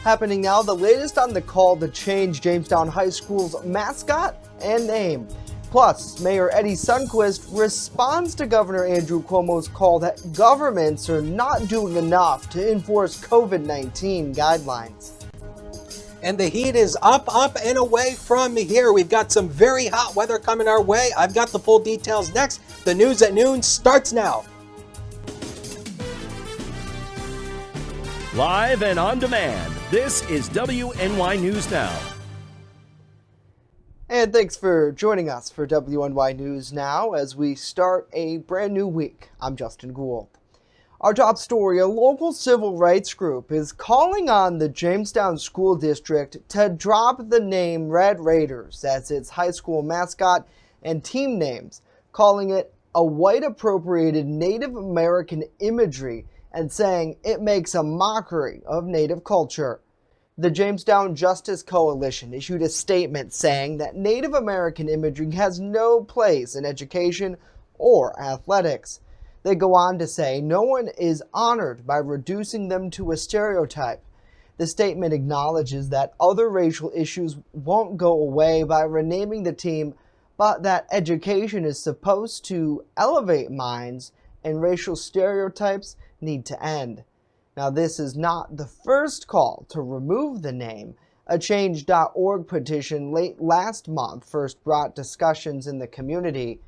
Happening now, the latest on the call to change Jamestown High School's mascot and name. Plus, Mayor Eddie Sundquist responds to Governor Andrew Cuomo's call that governments are not doing enough to enforce COVID-19 guidelines. And the heat is up, and away from here. We've got some very hot weather coming our way. I've got the full details next. The News at Noon starts now. Live and on demand, this is WNY News Now. And thanks for joining us for WNY News Now as we start a brand new week. I'm Justin Gould. Our top story, a local civil rights group is calling on the Jamestown School District to drop the name Red Raiders as its high school mascot and team names, calling it a white appropriated Native American imagery and saying it makes a mockery of Native culture. The Jamestown Justice Coalition issued a statement saying that Native American imagery has no place in education or athletics. They go on to say no one is honored by reducing them to a stereotype. The statement acknowledges that other racial issues won't go away by renaming the team, but that education is supposed to elevate minds and racial stereotypes need to end. Now, this is not the first call to remove the name. A Change.org petition late last month first brought discussions in the community.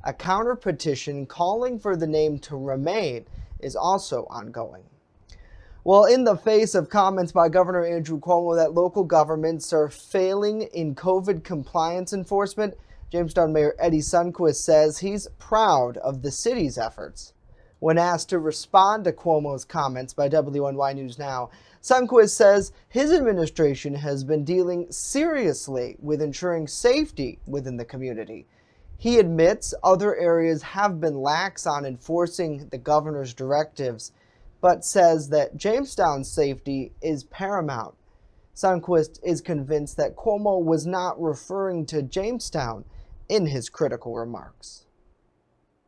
A counter petition calling for the name to remain is also ongoing. Well, in the face of comments by Governor Andrew Cuomo that local governments are failing in COVID compliance enforcement, Jamestown Mayor Eddie Sundquist says he's proud of the city's efforts. When asked to respond to Cuomo's comments by WNY News Now, Sundquist says his administration has been dealing seriously with ensuring safety within the community. He admits other areas have been lax on enforcing the governor's directives, but says that Jamestown's safety is paramount. Sundquist is convinced that Cuomo was not referring to Jamestown in his critical remarks.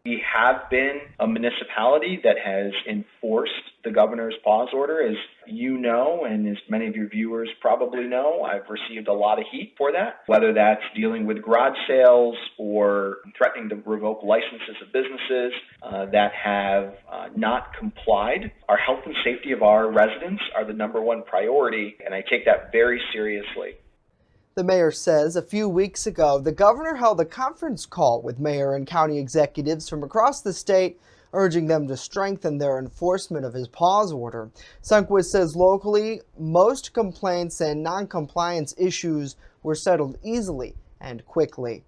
We have been a municipality that has enforced the governor's pause order. As you know, and as many of your viewers probably know, I've received a lot of heat for that, whether that's dealing with garage sales or threatening to revoke licenses of businesses that have not complied. Our health and safety of our residents are the number one priority, and I take that very seriously. The mayor says a few weeks ago, the governor held a conference call with mayor and county executives from across the state, urging them to strengthen their enforcement of his pause order. Sundquist says locally, most complaints and non-compliance issues were settled easily and quickly.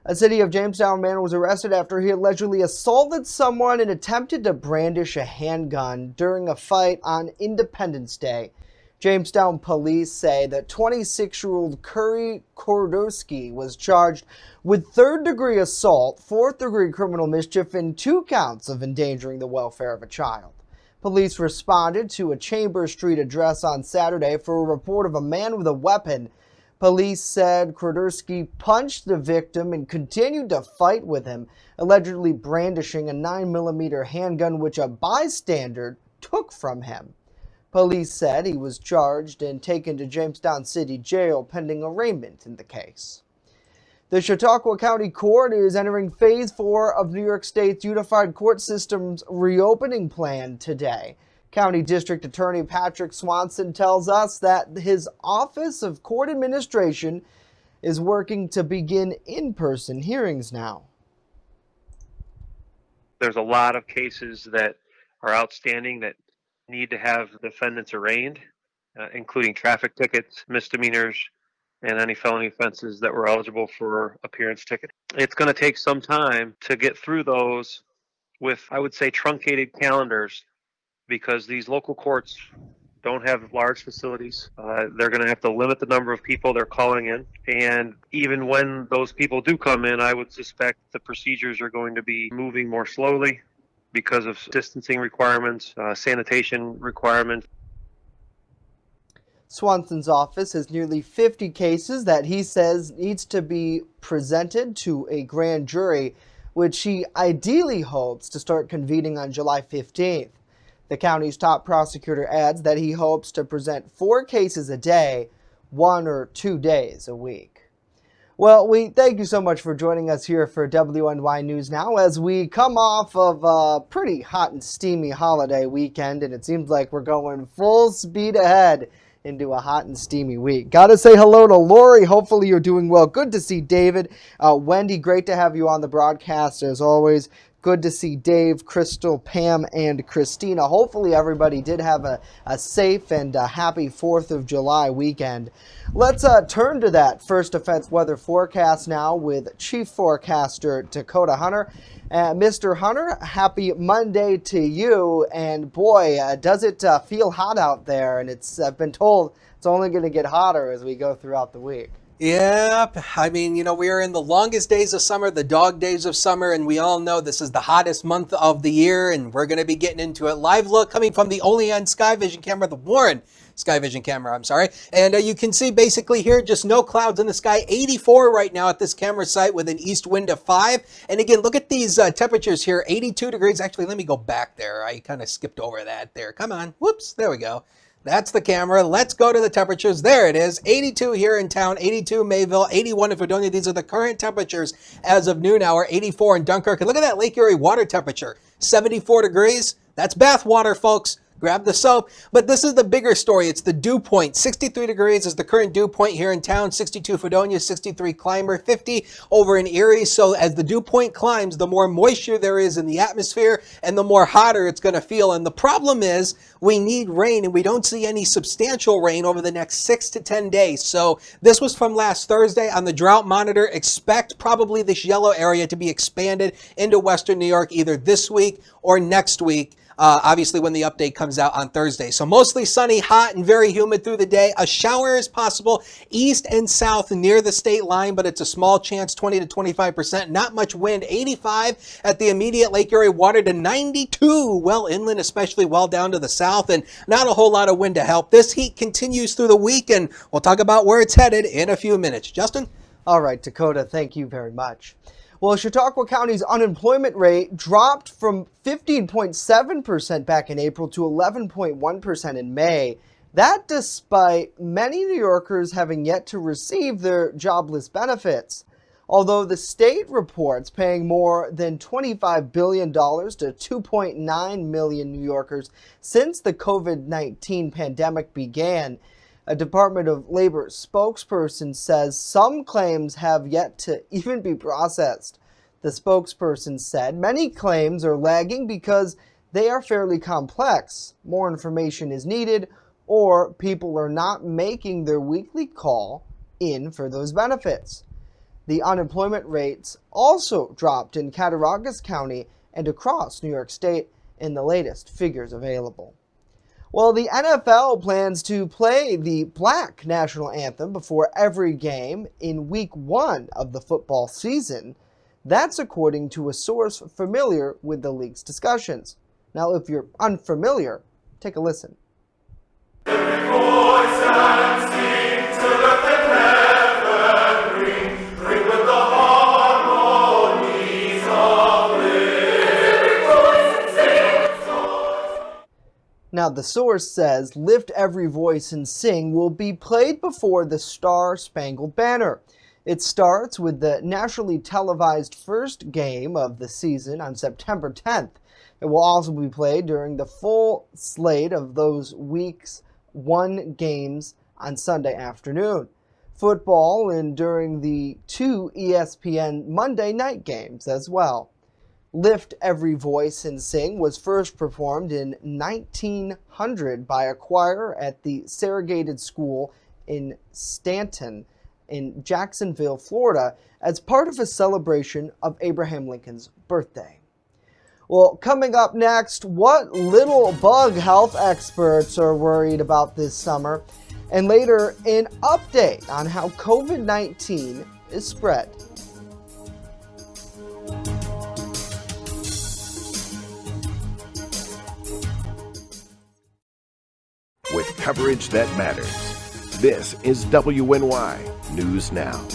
A City of Jamestown man was arrested after he allegedly assaulted someone and attempted to brandish a handgun during a fight on Independence Day. Jamestown police say that 26-year-old Curry Kordowski was charged with third-degree assault, fourth-degree criminal mischief, and 2 counts of endangering the welfare of a child. Police responded to a Chambers Street address on Saturday for a report of a man with a weapon. Police said Kordowski punched the victim and continued to fight with him, allegedly brandishing a 9mm handgun which a bystander took from him. Police said he was charged and taken to Jamestown City Jail pending arraignment in the case. The Chautauqua County Court is entering Phase 4 of New York State's Unified Court System's reopening plan today. County District Attorney Patrick Swanson tells us that his Office of Court Administration is working to begin in-person hearings now. There's a lot of cases that are outstanding that need to have defendants arraigned, including traffic tickets, misdemeanors, and any felony offenses that were eligible for appearance ticket. It's going to take some time to get through those with, I would say, truncated calendars, because these local courts don't have large facilities. They're going to have to limit the number of people they're calling in. And even when those people do come in, I would suspect the procedures are going to be moving more slowly because of distancing requirements, sanitation requirements. Swanson's office has nearly 50 cases that he says needs to be presented to a grand jury, which he ideally hopes to start convening on July 15th. The county's top prosecutor adds that he hopes to present 4 cases a day, 1 or 2 days a week. Well, we thank you so much for joining us here for WNY News Now as we come off of a pretty hot and steamy holiday weekend, and it seems like we're going full speed ahead into a hot and steamy week. Got to say hello to Lori. Hopefully you're doing well. Good to see David. Wendy, great to have you on the broadcast as always. Good to see Dave, Crystal, Pam, and Christina. Hopefully everybody did have a safe and happy 4th of July weekend. Let's turn to that first offense weather forecast now with Chief Forecaster Dakota Hunter. Mr. Hunter, happy Monday to you. And boy, does it feel hot out there. And I've been told it's only going to get hotter as we go throughout the week. Yep. I mean, we are in the longest days of summer, the dog days of summer, and we all know this is the hottest month of the year, and we're going to be getting into it. Live look coming from the Olean Sky Vision camera, the Warren Sky Vision camera, I'm sorry. And you can see basically here just no clouds in the sky. 84 right now at this camera site with an east wind of 5. And again, look at these temperatures here, 82 degrees. Actually, let me go back there. I kind of skipped over that there. Come on. Whoops. There we go. That's the camera. Let's go to the temperatures. There it is. 82 here in town, 82 Mayville, 81 in Fredonia. These are the current temperatures as of noon hour, 84 in Dunkirk. And look at that Lake Erie water temperature, 74 degrees. That's bath water, folks. Grab the soap. But this is the bigger story. It's the dew point. 63 degrees is the current dew point here in town. 62 Fredonia, 63 Clymer, 50 over in Erie. So as the dew point climbs, the more moisture there is in the atmosphere and the more hotter it's going to feel. And the problem is we need rain, and we don't see any substantial rain over the next 6 to 10 days. So this was from last Thursday on the drought monitor. Expect probably this yellow area to be expanded into Western New York either this week or next week. Obviously when the update comes out on Thursday. So mostly sunny, hot, and very humid through the day. A shower is possible east and south near the state line, but it's a small chance, 20 to 25%. Not much wind, 85 at the immediate Lake Erie water to 92 well inland, especially well down to the south, and not a whole lot of wind to help. This heat continues through the week, and we'll talk about where it's headed in a few minutes. Justin? All right, Dakota, thank you very much. Well, Chautauqua County's unemployment rate dropped from 15.7% back in April to 11.1% in May. That despite many New Yorkers having yet to receive their jobless benefits. Although the state reports paying more than $25 billion to 2.9 million New Yorkers since the COVID-19 pandemic began. A Department of Labor spokesperson says some claims have yet to even be processed. The spokesperson said many claims are lagging because they are fairly complex. More information is needed, or people are not making their weekly call in for those benefits. The unemployment rates also dropped in Cattaraugus County and across New York State in the latest figures available. Well, the NFL plans to play the Black national anthem before every game in week 1 of the football season. That's according to a source familiar with the league's discussions. Now, if you're unfamiliar, take a listen. Now, the source says, Lift Every Voice and Sing will be played before the Star-Spangled Banner. It starts with the nationally televised first game of the season on September 10th. It will also be played during the full slate of those week's 1 games on Sunday afternoon. Football and during the 2 ESPN Monday night games as well. Lift Every Voice and Sing was first performed in 1900 by a choir at the Segregated School in Stanton in Jacksonville, Florida, as part of a celebration of Abraham Lincoln's birthday. Well, coming up next, what little bug health experts are worried about this summer, and later, an update on how COVID-19 is spread. With coverage that matters. This is WNY News Now.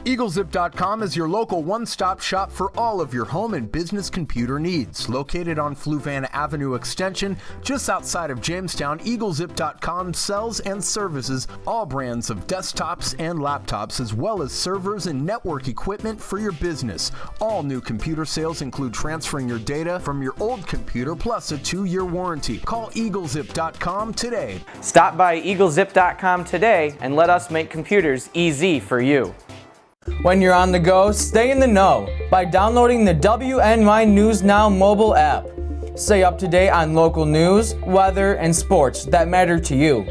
EagleZip.com is your local one-stop shop for all of your home and business computer needs. Located on Fluvan Avenue Extension, just outside of Jamestown, EagleZip.com sells and services all brands of desktops and laptops, as well as servers and network equipment for your business. All new computer sales include transferring your data from your old computer plus a 2-year warranty. Call EagleZip.com today. Stop by EagleZip.com today and let us make computers easy for you. When you're on the go, stay in the know by downloading the WNY News Now mobile app. Stay up to date on local news, weather, and sports that matter to you.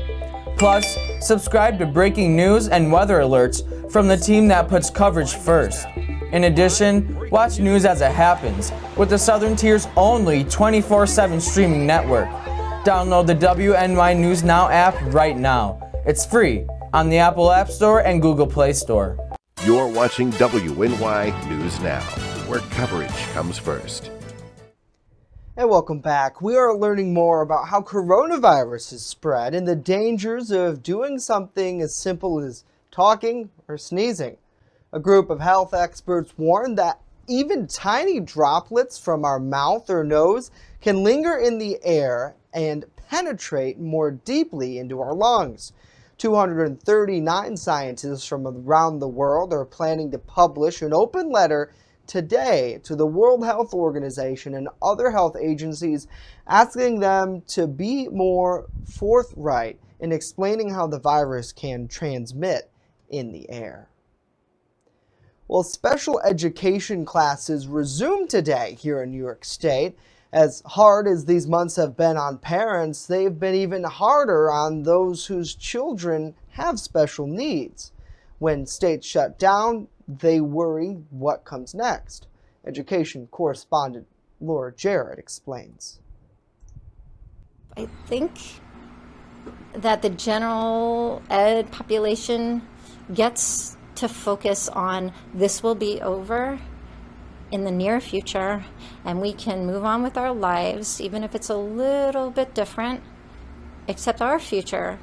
Plus, subscribe to breaking news and weather alerts from the team that puts coverage first. In addition, watch news as it happens with the Southern Tier's only 24/7 streaming network. Download the WNY News Now app right now. It's free on the Apple App Store and Google Play Store. You're watching WNY News Now, where coverage comes first. And welcome back. We are learning more about how coronavirus is spread and the dangers of doing something as simple as talking or sneezing. A group of health experts warn that even tiny droplets from our mouth or nose can linger in the air and penetrate more deeply into our lungs. 239 scientists from around the world are planning to publish an open letter today to the World Health Organization and other health agencies, asking them to be more forthright in explaining how the virus can transmit in the air. Well, special education classes resume today here in New York State. As hard as these months have been on parents, they've been even harder on those whose children have special needs. When states shut down, they worry what comes next. Education correspondent Laura Jarrett explains. I think that the general ed population gets to focus on this will be over in the near future, and we can move on with our lives, even if it's a little bit different, except our future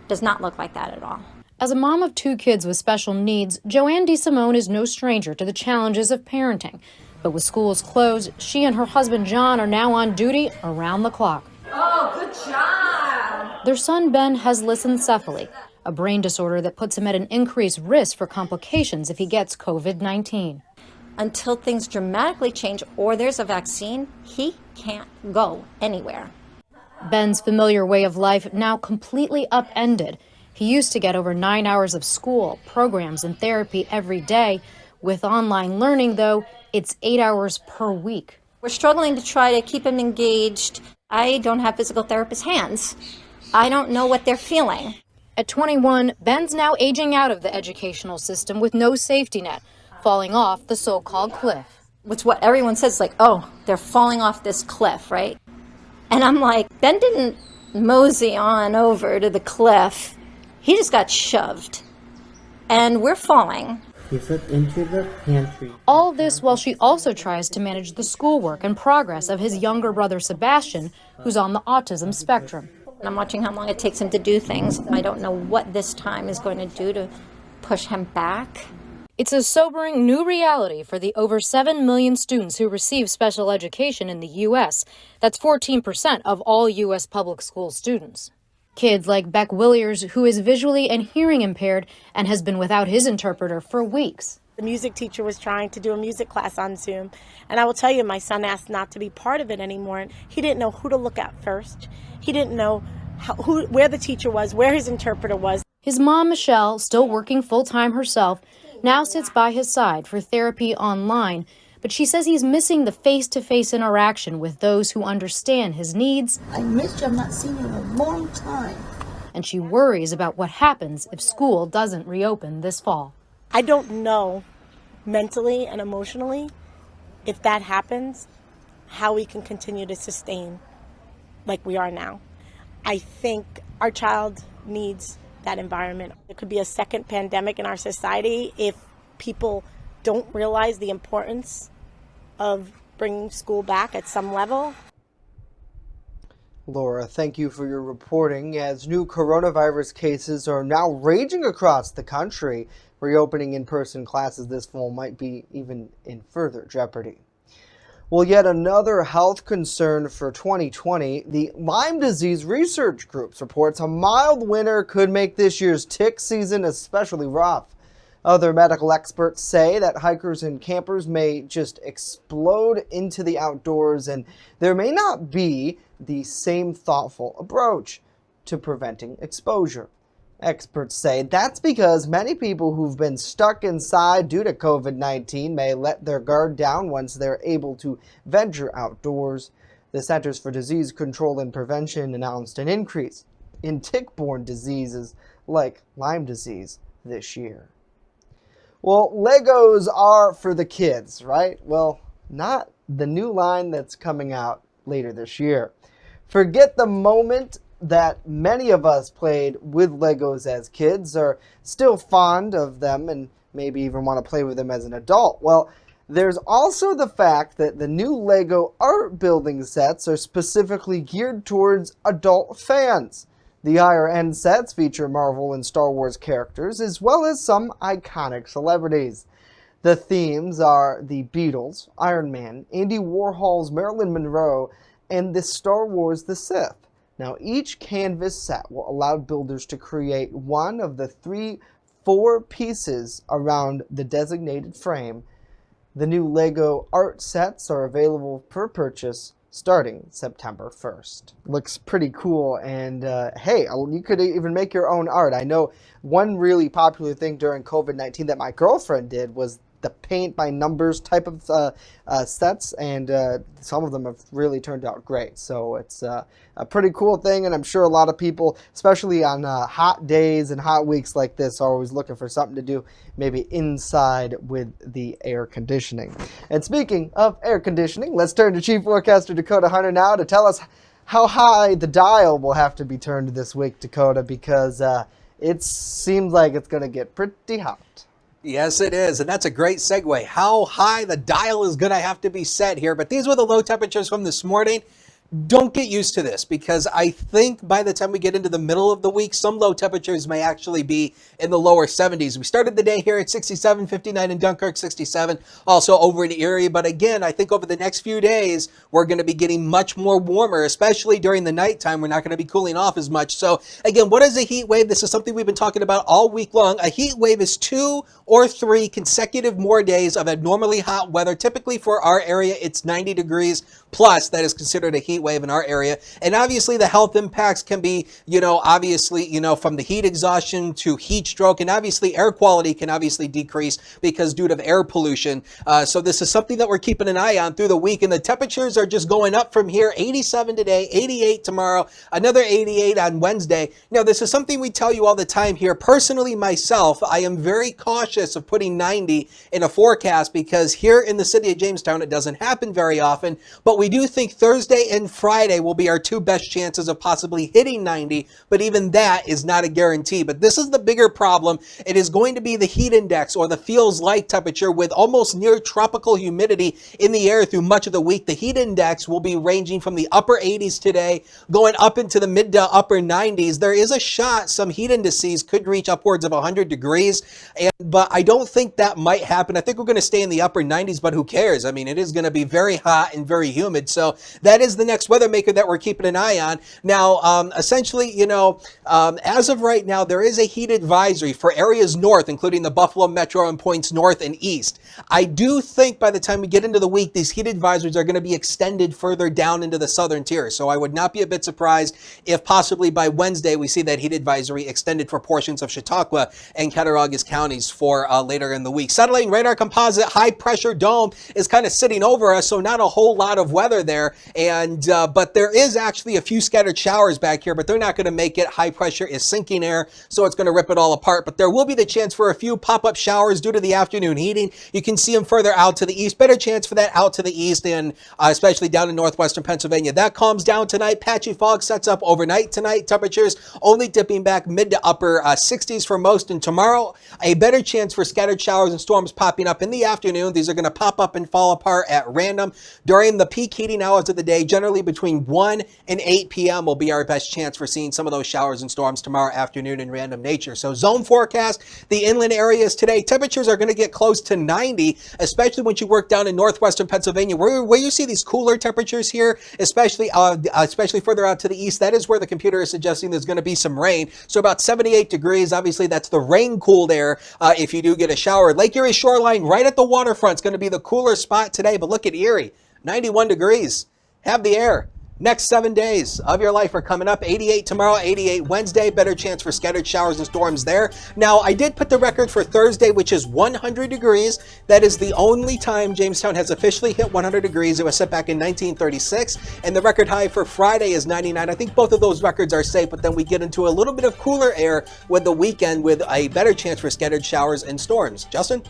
does not look like that at all. As a mom of 2 kids with special needs, Joanne DeSimone is no stranger to the challenges of parenting. But with schools closed, she and her husband John are now on duty around the clock. Oh, good job! Their son Ben has lissencephaly, a brain disorder that puts him at an increased risk for complications if he gets COVID-19. Until things dramatically change or there's a vaccine, he can't go anywhere. Ben's familiar way of life now completely upended. He used to get over 9 hours of school, programs, and therapy every day. With online learning, though, it's 8 hours per week. We're struggling to try to keep him engaged. I don't have physical therapist hands. I don't know what they're feeling. At 21, Ben's now aging out of the educational system with no safety net, falling off the so-called cliff. It's what everyone says, like, oh, they're falling off this cliff, right? And I'm like, Ben didn't mosey on over to the cliff. He just got shoved. And we're falling. He slipped into the pantry. All this while she also tries to manage the schoolwork and progress of his younger brother Sebastian, who's on the autism spectrum. And I'm watching how long it takes him to do things. I don't know what this time is going to do to push him back. It's a sobering new reality for the over 7 million students who receive special education in the U.S. That's 14% of all U.S. public school students. Kids like Beck Williers, who is visually and hearing impaired and has been without his interpreter for weeks. The music teacher was trying to do a music class on Zoom, and I will tell you, my son asked not to be part of it anymore. He didn't know who to look at first. He didn't know where the teacher was, where his interpreter was. His mom, Michelle, still working full-time herself, now sits by his side for therapy online, but she says he's missing the face-to-face interaction with those who understand his needs. I miss you. I've not seen you in a long time. And she worries about what happens if school doesn't reopen this fall. I don't know mentally and emotionally, if that happens, how we can continue to sustain like we are now. I think our child needs that environment. It could be a second pandemic in our society if people don't realize the importance of bringing school back at some level. Laura, thank you for your reporting. As new coronavirus cases are now raging across the country, reopening in-person classes this fall might be even in further jeopardy. Well, yet another health concern for 2020, the Lyme disease research groups reports a mild winter could make this year's tick season especially rough. Other medical experts say that hikers and campers may just explode into the outdoors, and there may not be the same thoughtful approach to preventing exposure. Experts say that's because many people who've been stuck inside due to COVID-19 may let their guard down once they're able to venture outdoors. The Centers for Disease Control and Prevention announced an increase in tick-borne diseases like Lyme disease this year. Well, Legos are for the kids, right? Well, not the new line that's coming out later this year. Forget the moment that many of us played with Legos as kids, are still fond of them and maybe even want to play with them as an adult. Well, there's also the fact that the new Lego art building sets are specifically geared towards adult fans. The higher end sets feature Marvel and Star Wars characters, as well as some iconic celebrities. The themes are the Beatles, Iron Man, Andy Warhol's Marilyn Monroe, and the Star Wars The Sith. Now, each canvas set will allow builders to create one of the 4 pieces around the designated frame. The new Lego art sets are available for purchase starting September 1st. Looks pretty cool, and hey, you could even make your own art. I know one really popular thing during COVID-19 that my girlfriend did was the paint by numbers type of sets, and some of them have really turned out great. So it's a pretty cool thing, and I'm sure a lot of people, especially on hot days and hot weeks like this, are always looking for something to do, maybe inside with the air conditioning. And speaking of air conditioning, let's turn to Chief Forecaster Dakota Hunter now to tell us how high the dial will have to be turned this week, Dakota, because it seems like it's going to get pretty hot. Yes, it is. And that's a great segue. How high the dial is going to have to be set here. But these were the low temperatures from this morning. Don't get used to this, because I think by the time we get into the middle of the week, some low temperatures may actually be in the lower 70s. We started the day here at 67, 59 in Dunkirk, 67, also over in Erie. But again, I think over the next few days, we're going to be getting much more warmer, especially during the nighttime. We're not going to be cooling off as much. So again, what is a heat wave? This is something we've been talking about all week long. A heat wave is 2 or 3 consecutive more days of abnormally hot weather. Typically for our area, it's 90 degrees plus. That is considered a heat wave in our area. And obviously the health impacts can be, obviously, from the heat exhaustion to heat stroke, and obviously air quality can obviously decrease because due to air pollution. So this is something that we're keeping an eye on through the week, and the temperatures are just going up from here. 87 today, 88 tomorrow, another 88 on Wednesday. Now, this is something we tell you all the time here. Personally, myself, I am very cautious of putting 90 in a forecast because here in the city of Jamestown, it doesn't happen very often, but we do think Thursday and Friday will be our 2 best chances of possibly hitting 90, but even that is not a guarantee. But this is the bigger problem. It is going to be the heat index, or the feels like temperature, with almost near tropical humidity in the air through much of the week. The heat index will be ranging from the upper 80s today, going up into the mid to upper 90s. There is a shot some heat indices could reach upwards of 100 degrees, but I don't think that might happen. I think we're going to stay in the upper 90s, but who cares? I mean, it is going to be very hot and very humid. So that is the next weather maker that we're keeping an eye on. Now, essentially, as of right now, there is a heat advisory for areas north, including the Buffalo Metro and points north and east. I do think by the time we get into the week, these heat advisories are going to be extended further down into the southern tier. So I would not be a bit surprised if possibly by Wednesday we see that heat advisory extended for portions of Chautauqua and Cattaraugus counties for later in the week. Satellite and radar composite high pressure dome is kind of sitting over us, so not a whole lot of weather there. And but there is actually a few scattered showers back here, but they're not going to make it. High pressure is sinking air, so it's going to rip it all apart. But there will be the chance for a few pop-up showers due to the afternoon heating. You can see them further out to the east. Better chance for that out to the east, and especially down in northwestern Pennsylvania. That calms down tonight. Patchy fog sets up overnight tonight. Temperatures only dipping back mid to upper 60s for most. And tomorrow, a better chance for scattered showers and storms popping up in the afternoon. These are going to pop up and fall apart at random during the peak heating hours of the day. Generally primarily between 1 and 8 p.m. will be our best chance for seeing some of those showers and storms tomorrow afternoon in random nature. So zone forecast, the inland areas today, temperatures are going to get close to 90, especially when you work down in northwestern Pennsylvania, where you see these cooler temperatures here, especially further out to the east. That is where the computer is suggesting there's going to be some rain. So about 78 degrees. Obviously, that's the rain-cooled air if you do get a shower. Lake Erie shoreline right at the waterfront is going to be the cooler spot today. But look at Erie, 91 degrees. Have the air. Next 7 days of your life are coming up. 88 tomorrow, 88 Wednesday. Better chance for scattered showers and storms there. Now, I did put the record for Thursday, which is 100 degrees. That is the only time Jamestown has officially hit 100 degrees. It was set back in 1936. And the record high for Friday is 99. I think both of those records are safe, but then we get into a little bit of cooler air with the weekend with a better chance for scattered showers and storms. Justin?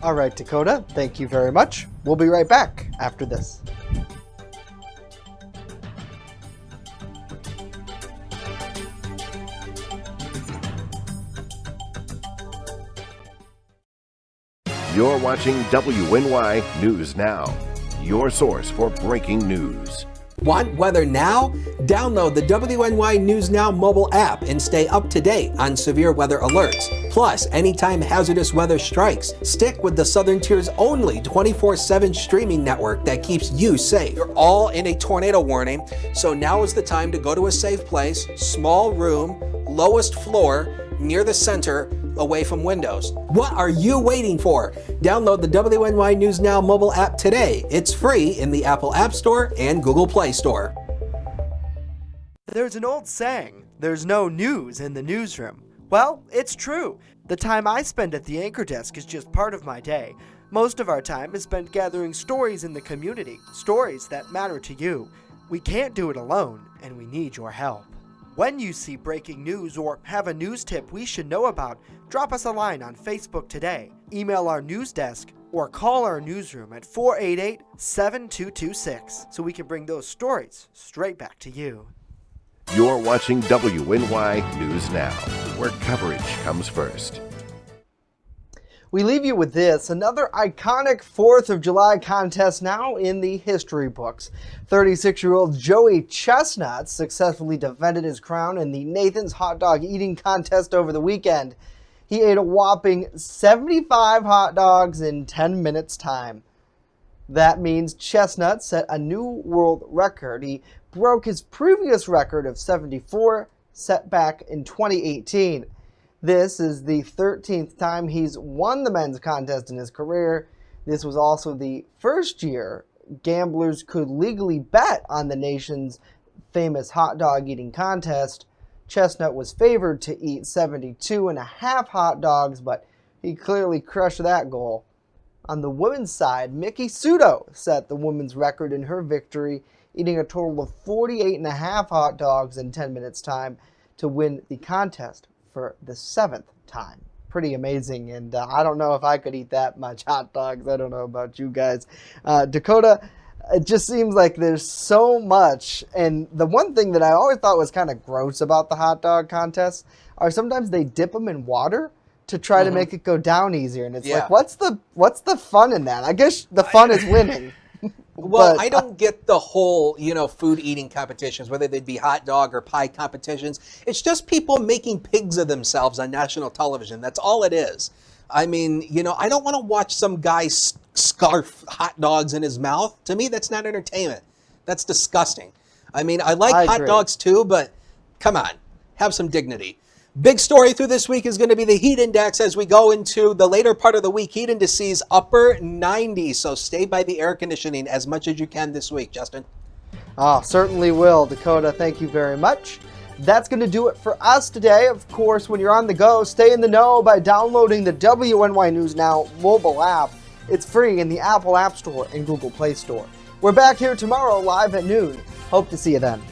All right, Dakota, thank you very much. We'll be right back after this. You're watching WNY News Now, your source for breaking news. Want weather now? Download the WNY News Now mobile app and stay up to date on severe weather alerts. Plus, anytime hazardous weather strikes, stick with the Southern Tier's only 24/7 streaming network that keeps you safe. You're all in a tornado warning, so now is the time to go to a safe place, small room, lowest floor, near the center, away from windows. What are you waiting for? Download the WNY News Now mobile app today. It's free in the Apple App Store and Google Play Store. There's an old saying, there's no news in the newsroom. Well, it's true. The time I spend at the anchor desk is just part of my day. Most of our time is spent gathering stories in the community, stories that matter to you. We can't do it alone, and we need your help. When you see breaking news or have a news tip we should know about, drop us a line on Facebook today, email our news desk, or call our newsroom at 488-7226 so we can bring those stories straight back to you. You're watching WNY News Now, where coverage comes first. We leave you with this, another iconic 4th of July contest now in the history books. 36-year-old Joey Chestnut successfully defended his crown in the Nathan's Hot Dog Eating Contest over the weekend. He ate a whopping 75 hot dogs in 10 minutes time. That means Chestnut set a new world record. He broke his previous record of 74 set back in 2018. This is the 13th time he's won the men's contest in his career. This was also the first year gamblers could legally bet on the nation's famous hot dog eating contest. Chestnut was favored to eat 72.5 hot dogs, but he clearly crushed that goal. On the women's side, Mickey Sudo set the women's record in her victory, eating a total of 48.5 hot dogs in 10 minutes time to win the contest for the 7th time. Pretty amazing, and I don't know if I could eat that much hot dogs. I don't know about you guys. Dakota, it just seems like there's so much, and the one thing that I always thought was kind of gross about the hot dog contests are sometimes they dip them in water to try to make it go down easier, and it's like, what's the fun in that? I guess the fun is winning. Well, I don't get the whole, food eating competitions, whether they'd be hot dog or pie competitions. It's just people making pigs of themselves on national television. That's all it is. I mean, I don't want to watch some guy scarf hot dogs in his mouth. To me, that's not entertainment. That's disgusting. I mean, I like hot dogs too, but come on, have some dignity. Big story through this week is going to be the heat index as we go into the later part of the week. Heat indices upper 90s, so stay by the air conditioning as much as you can this week, Justin. Oh, certainly will. Dakota, thank you very much. That's going to do it for us today. Of course, when you're on the go, stay in the know by downloading the WNY News Now mobile app. It's free in the Apple App Store and Google Play Store. We're back here tomorrow live at noon. Hope to see you then.